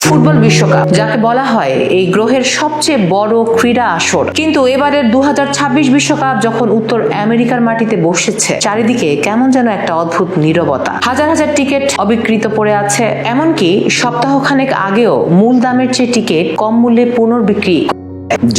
Football বিশ্বকাপ, যাকে বলা হয় এই গ্রহের সবচেয়ে বড় ক্রীড়া আসর। কিন্তু এবারের 2026 বিশ্বকাপ যখন উত্তর আমেরিকার মাটিতে বসেছে, চারিদিকে কেমন যেন একটা অদ্ভুত নীরবতা। হাজার হাজার টিকিট অবিকৃত পড়ে আছে, এমনকি সপ্তাহখানেক আগেও মূল দামের চেয়ে টিকিট কম মূল্যে পুনর্বিক্রি।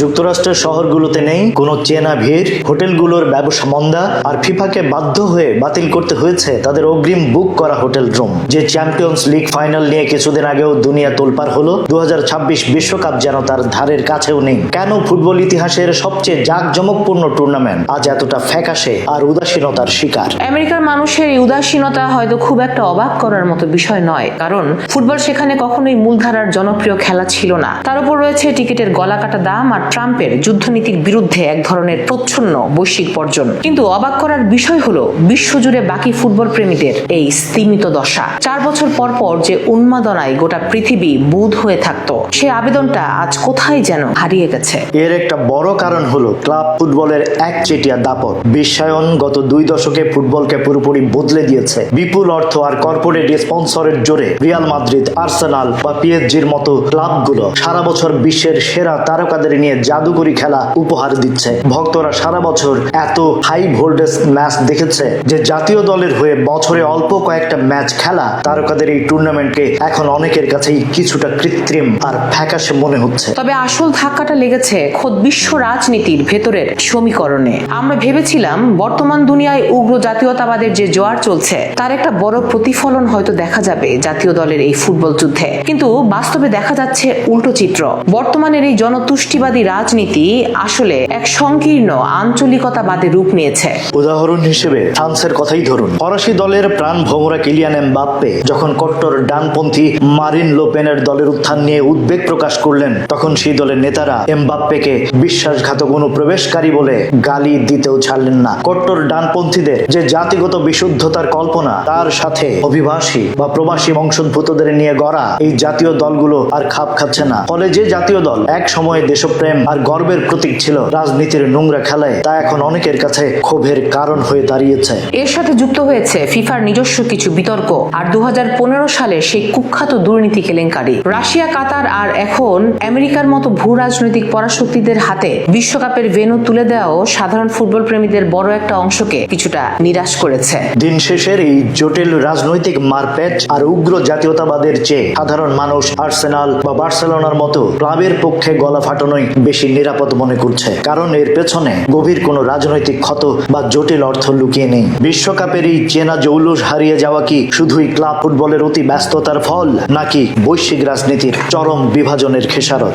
যুক্তরাষ্ট্রের শহরগুলোতে নেই কোনো চেনা ভিড়, হোটেলগুলোর ব্যবসা মন্দা, আর ফিফাকে বাধ্য হয়ে বাতিল করতে হয়েছে তাদের অগ্রিম বুক করা হোটেল রুম। যে চ্যাম্পিয়ন্স লিগ ফাইনাল নিয়ে কিছুদিন আগেও দুনিয়া তোলপাড় হলো, 2026 বিশ্বকাপ যেন তার ধারের কাছেও নেই। কেন ফুটবল ইতিহাসের সবচেয়ে জাঁকজমকপূর্ণ টুর্নামেন্ট আজ এতটা ফ্যাকাশে আর উদাসীনতার শিকার? আমেরিকার মানুষের এই উদাসীনতা হয়তো খুব একটা অবাক করার মতো বিষয় নয়, কারণ ফুটবল সেখানে কখনোই মূলধারার জনপ্রিয় খেলা ছিল না। তার উপর রয়েছে টিকিটের গলাকাটা দাম আর ট্রাম্পের যুদ্ধনীতির বিরুদ্ধে এক ধরনের প্রচ্ছন্ন বৈশ্বিক বর্জন। কিন্তু অবাক করার বিষয় হলো বিশ্বজুড়ে বাকি ফুটবল প্রেমীদের এই স্তিমিত দশা। 4 বছর পর পর যে উন্মাদনায় গোটা পৃথিবী বুঁদ হয়ে থাকতো, সে আবেদনটা আজ কোথায় যেন হারিয়ে গেছে। এর একটা বড় কারণ হলো ক্লাব ফুটবলের একচেটিয়া দাপট। বিশ্বায়ন গত 2 দশকে ফুটবলকে পুরোপুরি বদলে দিয়েছে। বিপুল অর্থ আর কর্পোরেট স্পন্সরের জোরে রিয়াল মাদ্রিদ, আর্সেনাল বা পিএসজির মতো ক্লাবগুলো সারা বছর বিশ্বের সেরা তারকাদের নিয়ে জাদুকরি খেলা উপহার দিচ্ছে। ভক্তরা সারা বছর এত হাই ভোল্টেজ ম্যাচ দেখেছে যে জাতীয় দলের হয়ে বছরে অল্প কয়েকটা ম্যাচ খেলা তারকাদের এই টুর্নামেন্টকে এখন অনেকের কাছেই কিছুটা কৃত্রিম আর ফ্যাকাশে মনে হচ্ছে। তবে আসল ধাক্কাটা লেগেছে খোদ বিশ্ব রাজনীতির ভেতরের সমীকরণে। আমরা ভেবেছিলাম বর্তমান দুনিয়ায় উগ্র জাতীয়তাবাদের যে জোয়ার চলছে, তার একটা বড় প্রতিফলন হয়তো দেখা যাবে জাতীয় দলের এই ফুটবল যুদ্ধে। কিন্তু বাস্তবে দেখা যাচ্ছে উল্টো চিত্র। বর্তমানের এই জনতুষ্টিবাদী রাজনীতি আসলে এক সংকীর্ণ আঞ্চলিকতাবাদে রূপ নিয়েছে। উদাহরণ হিসেবে ফ্রান্সের কথাই ধরুন। ফরাসি দলের প্রাণ ভোমরা কিলিয়ান এমবাপ্পে যখন কট্টর ডানপন্থী মারিন লোপেনের দলের উত্থান নিয়ে উদ্বেগ প্রকাশ করলেন, তখন সেই দলের নেতারা এমবাপ্পেকে বিশ্বাসঘাতক অনুপ্রবেশকারী বলে গালি দিতেও ছাড়লেন না। কট্টর ডানপন্থীদের যে জাতিগত বিশুদ্ধতার কল্পনা, তার সাথে অভিবাসী বা প্রবাসী বংশোদ্ভূতদের নিয়ে গড়া এই জাতীয় দলগুলো আর খাপ খাচ্ছে না। ফলে যে জাতীয় দল এক সময়ে দেশপ্রেম আর গর্বের প্রতীক ছিল, রাজনীতির নোংরা খেলায় তা এখন অনেকের কাছে ক্ষোভের কারণ হয়ে দাঁড়িয়েছে। এর সাথে যুক্ত হয়েছে ফিফার নিজস্ব কিছু বিতর্ক আর 2015 সালে সেই কুখ্যাত দুর্নীতি কেলেঙ্কারি। রাশিয়া, কাতার আর এখন আমেরিকার মতো ভূ রাজনৈতিক পরাশক্তিদের হাতে বিশ্বকাপের ভেন্যু তুলে দেওয়াও সাধারণ ফুটবল প্রেমীদের বড় একটা অংশকে কিছুটা নিরাশ করেছে। দিন শেষের এই জটিল রাজনৈতিক মারপ্যাচ আর উগ্র জাতীয়তাবাদের চেয়ে সাধারণ মানুষ আর্সেনাল বা বার্সেলোনার মতো ক্লাবের পক্ষে গলা ফাটানোই বেশি নিরাপদ মনে করছে, কারণ এর পেছনে গভীর কোনো রাজনৈতিক ক্ষত বা জটিল অর্থ লুকিয়ে নেই। বিশ্বকাপের এই চেনা জৌলুস হারিয়ে যাওয়া কি শুধুই ক্লাব ফুটবলের অতি ব্যস্ততার ফল, নাকি বৈশ্বিক রাজনীতির চরম বিভাজনের খেসারত?